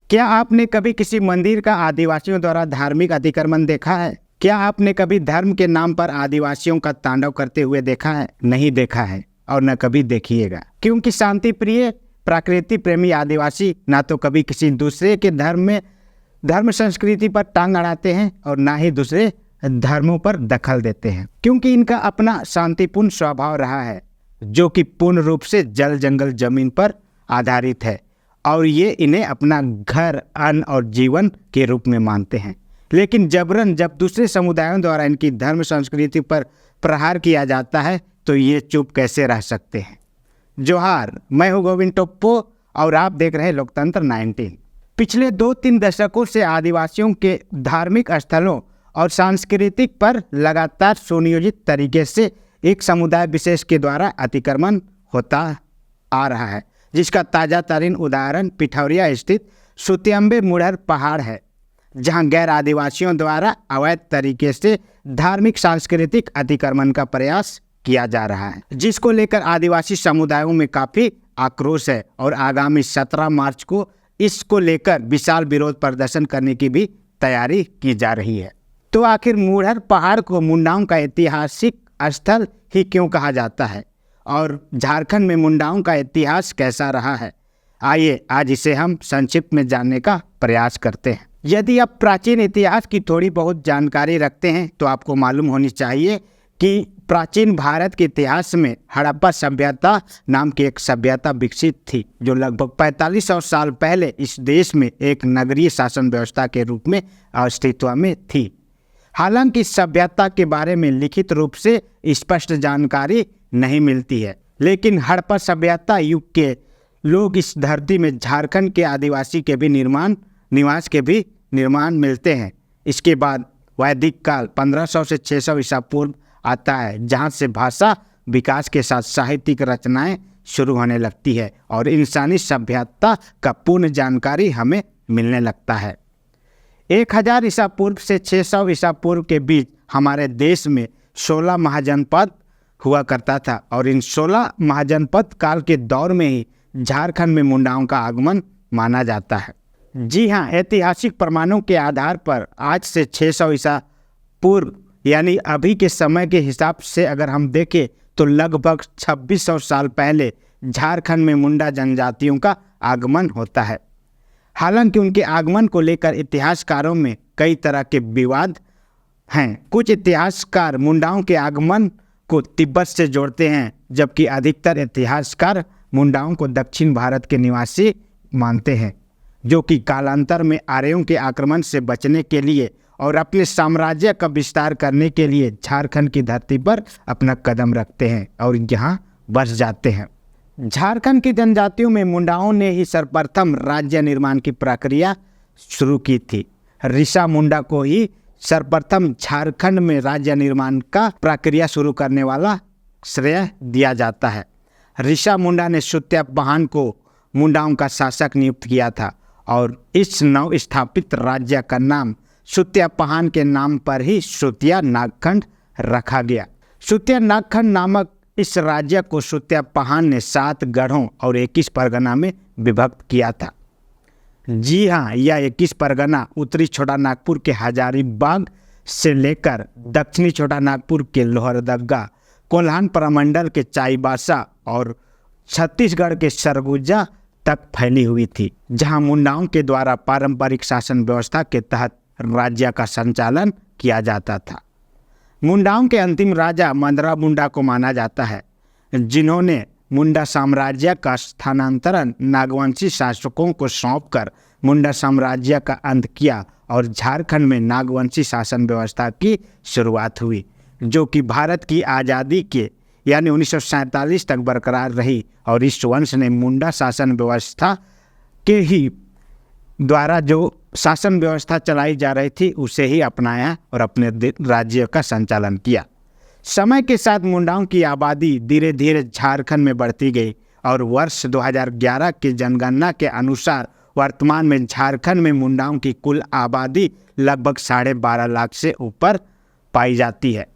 क्या आपने कभी किसी मंदिर का आदिवासियों द्वारा धार्मिक अतिक्रमण देखा है? क्या आपने कभी धर्म के नाम पर आदिवासियों का तांडव करते हुए देखा है? नहीं देखा है और न कभी देखिएगा, क्योंकि शांति प्रिय प्रकृति प्रेमी आदिवासी ना तो कभी किसी दूसरे के धर्म संस्कृति पर टांग अड़ाते हैं और ना ही दूसरे धर्मों पर दखल देते हैं, क्योंकि इनका अपना शांतिपूर्ण स्वभाव रहा है जो कि पूर्ण रूप से जल जंगल जमीन पर आधारित है और ये इन्हें अपना घर, अन्न और जीवन के रूप में मानते हैं। लेकिन जबरन जब दूसरे समुदायों द्वारा इनकी धर्म संस्कृति पर प्रहार किया जाता है तो ये चुप कैसे रह सकते हैं। जोहार, मैं हूँ गोविंद टोप्पो और आप देख रहे हैं लोकतंत्र 19। पिछले 2-3 दशकों से आदिवासियों के धार्मिक स्थलों और सांस्कृतिक पर लगातार सुनियोजित तरीके से एक समुदाय विशेष के द्वारा अतिक्रमण होता आ रहा है, जिसका ताज़ा तरीन उदाहरण पिठौरिया स्थित सुतियम्बे मुड़र पहाड़ है, जहां गैर आदिवासियों द्वारा अवैध तरीके से धार्मिक सांस्कृतिक अतिक्रमण का प्रयास किया जा रहा है, जिसको लेकर आदिवासी समुदायों में काफ़ी आक्रोश है और आगामी 17 मार्च को इसको लेकर विशाल विरोध प्रदर्शन करने की भी तैयारी की जा रही है। तो आखिर मुड़र पहाड़ को मुंडाओं का ऐतिहासिक स्थल ही क्यों कहा जाता है और झारखंड में मुंडाओं का इतिहास कैसा रहा है? आइए आज इसे हम संक्षिप्त में जानने का प्रयास करते हैं। यदि आप प्राचीन इतिहास की थोड़ी बहुत जानकारी रखते हैं तो आपको मालूम होनी चाहिए कि प्राचीन भारत के इतिहास में हड़प्पा सभ्यता नाम की एक सभ्यता विकसित थी, जो लगभग 4500 साल पहले इस देश में एक नगरीय शासन व्यवस्था के रूप में अस्तित्व में थी। हालांकि इस सभ्यता के बारे में लिखित रूप से स्पष्ट जानकारी नहीं मिलती है, लेकिन हड़प्पा सभ्यता युग के लोग इस धरती में झारखंड के आदिवासी के भी निवास के भी निर्माण मिलते हैं। इसके बाद वैदिक काल 1500 से 600 ईसा पूर्व आता है, जहां से भाषा विकास के साथ साहित्यिक रचनाएं शुरू होने लगती है और इंसानी सभ्यता का पूर्ण जानकारी हमें मिलने लगता है। 1000 ईसा पूर्व से 600 ईसा पूर्व के बीच हमारे देश में 16 महाजनपद हुआ करता था और इन 16 महाजनपद काल के दौर में ही झारखंड में मुंडाओं का आगमन माना जाता है। जी हाँ, ऐतिहासिक प्रमाणों के आधार पर आज से 600 ईसा पूर्व यानी अभी के समय के हिसाब से अगर हम देखें तो लगभग 2600 साल पहले झारखंड में मुंडा जनजातियों का आगमन होता है। हालांकि उनके आगमन को लेकर इतिहासकारों में कई तरह के विवाद हैं। कुछ इतिहासकार मुंडाओं के आगमन को तिब्बत से जोड़ते हैं, जबकि अधिकतर इतिहासकार मुंडाओं को दक्षिण भारत के निवासी मानते हैं, जो कि कालांतर में आर्यों के आक्रमण से बचने के लिए और अपने साम्राज्य का विस्तार करने के लिए झारखंड की धरती पर अपना कदम रखते हैं और यहाँ बस जाते हैं। झारखंड की जनजातियों में मुंडाओं ने ही सर्वप्रथम राज्य निर्माण की प्रक्रिया शुरू की थी। ऋषा मुंडा को ही सर्वप्रथम झारखंड में राज्य निर्माण का प्रक्रिया शुरू करने वाला श्रेय दिया जाता है। ऋषा मुंडा ने सुत्यापहान को मुंडाओं का शासक नियुक्त किया था और इस नव स्थापित राज्य का नाम सुत्यापहान के नाम पर ही सुतिया नागखंड रखा गया। सुतिया नागखंड नामक इस राज्य को सुत्यापहान ने 7 गढ़ों और 21 परगना में विभक्त किया था। जी हाँ, यह 21 परगना उत्तरी छोटा नागपुर के हजारीबाग से लेकर दक्षिणी छोटा नागपुर के लोहरदगा, कोल्हान प्रमंडल के चाईबासा और छत्तीसगढ़ के सरगुजा तक फैली हुई थी, जहां मुंडाओं के द्वारा पारंपरिक शासन व्यवस्था के तहत राज्य का संचालन किया जाता था। मुंडाओं के अंतिम राजा मंदरा मुंडा को माना जाता है, जिन्होंने मुंडा साम्राज्य का स्थानांतरण नागवंशी शासकों को सौंपकर मुंडा साम्राज्य का अंत किया और झारखंड में नागवंशी शासन व्यवस्था की शुरुआत हुई, जो कि भारत की आज़ादी के यानी 1947 तक बरकरार रही और इस वंश ने मुंडा शासन व्यवस्था के ही द्वारा जो शासन व्यवस्था चलाई जा रही थी उसे ही अपनाया और अपने राज्य का संचालन किया। समय के साथ मुंडाओं की आबादी धीरे धीरे झारखंड में बढ़ती गई और वर्ष 2011 की जनगणना के अनुसार वर्तमान में झारखंड में मुंडाओं की कुल आबादी लगभग 12.5 लाख से ऊपर पाई जाती है।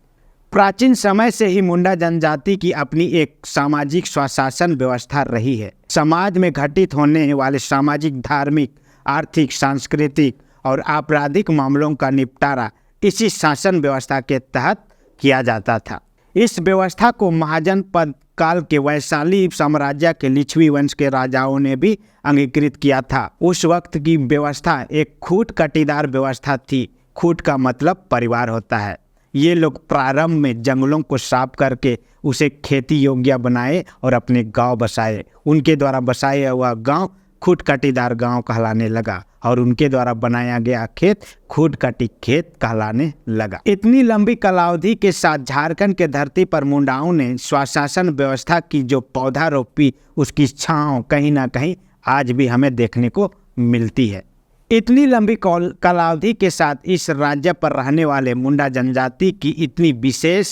प्राचीन समय से ही मुंडा जनजाति की अपनी एक सामाजिक स्वशासन व्यवस्था रही है। समाज में घटित होने वाले सामाजिक, धार्मिक आर्थिक, सांस्कृतिक और आपराधिक मामलों का निपटारा इसी शासन व्यवस्था के तहत किया जाता था। इस व्यवस्था को महाजन पद काल के वैशाली साम्राज्य के लिच्छवी वंश के राजाओं ने भी अंगीकृत किया था। उस वक्त की व्यवस्था एक खूट कटीदार व्यवस्था थी। खूट का मतलब परिवार होता है। ये लोग प्रारंभ में जंगलों को साफ करके उसे खेती योग्य बनाए और अपने गांव बसाए। उनके द्वारा बसाया हुआ गांव खूट कटीदार गांव कहलाने लगा और उनके द्वारा बनाया गया खेत खूट कटी खेत कहलाने लगा। इतनी लंबी कालावधि के साथ झारखंड के धरती पर मुंडाओं ने स्वशासन व्यवस्था की जो पौधा रोपी, उसकी छांव कहीं ना कहीं आज भी हमें देखने को मिलती है। इतनी लंबी कालावधि के साथ इस राज्य पर रहने वाले मुंडा जनजाति की इतनी विशेष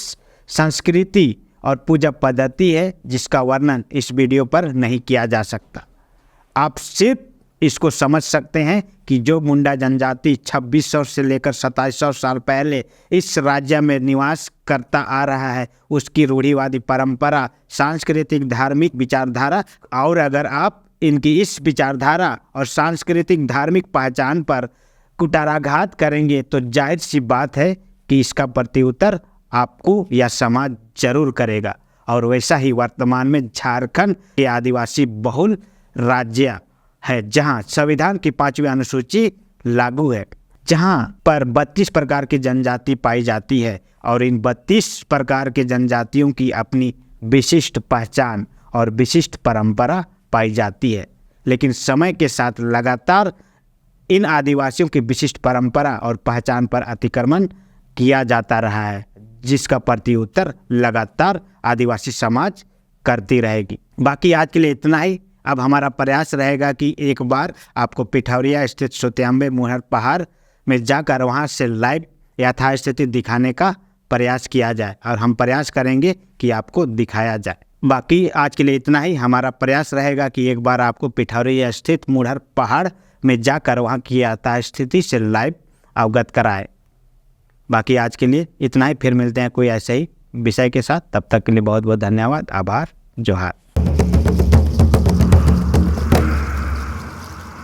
संस्कृति और पूजा पद्धति है जिसका वर्णन इस वीडियो पर नहीं किया जा सकता। आप सिर्फ इसको समझ सकते हैं कि जो मुंडा जनजाति 2600 से लेकर 2700 साल पहले इस राज्य में निवास करता आ रहा है, उसकी रूढ़िवादी परंपरा, सांस्कृतिक, धार्मिक विचारधारा, और अगर आप इनकी इस विचारधारा और सांस्कृतिक धार्मिक पहचान पर कुटाराघात करेंगे तो जाहिर सी बात है कि इसका प्रत्युत्तर आपको या समाज जरूर करेगा। और वैसा ही वर्तमान में झारखंड के आदिवासी बहुल राज्य है जहां संविधान की 5वीं अनुसूची लागू है, जहां पर 32 प्रकार की जनजाति पाई जाती है और इन 32 प्रकार के जनजातियों की अपनी विशिष्ट पहचान और विशिष्ट परंपरा पाई जाती है। लेकिन समय के साथ लगातार इन आदिवासियों की विशिष्ट परंपरा और पहचान पर अतिक्रमण किया जाता रहा है, जिसका प्रत्युत्तर लगातार आदिवासी समाज करती रहेगी। बाकी आज के लिए इतना ही। अब हमारा प्रयास रहेगा कि एक बार आपको पिठौरिया स्थित सुत्याम्बे मुहर पहाड़ में जाकर वहां से लाइव यथास्थिति दिखाने का प्रयास किया जाए और हम प्रयास करेंगे कि आपको दिखाया जाए। बाकी आज के लिए इतना ही। हमारा प्रयास रहेगा कि एक बार आपको पिठौरिया स्थित मुहर पहाड़ में जाकर वहाँ की यथास्थिति से लाइव अवगत कराए। बाकी आज के लिए इतना ही। फिर मिलते हैं कोई ऐसे ही विषय के साथ। तब तक के लिए बहुत बहुत धन्यवाद, आभार, जोहार।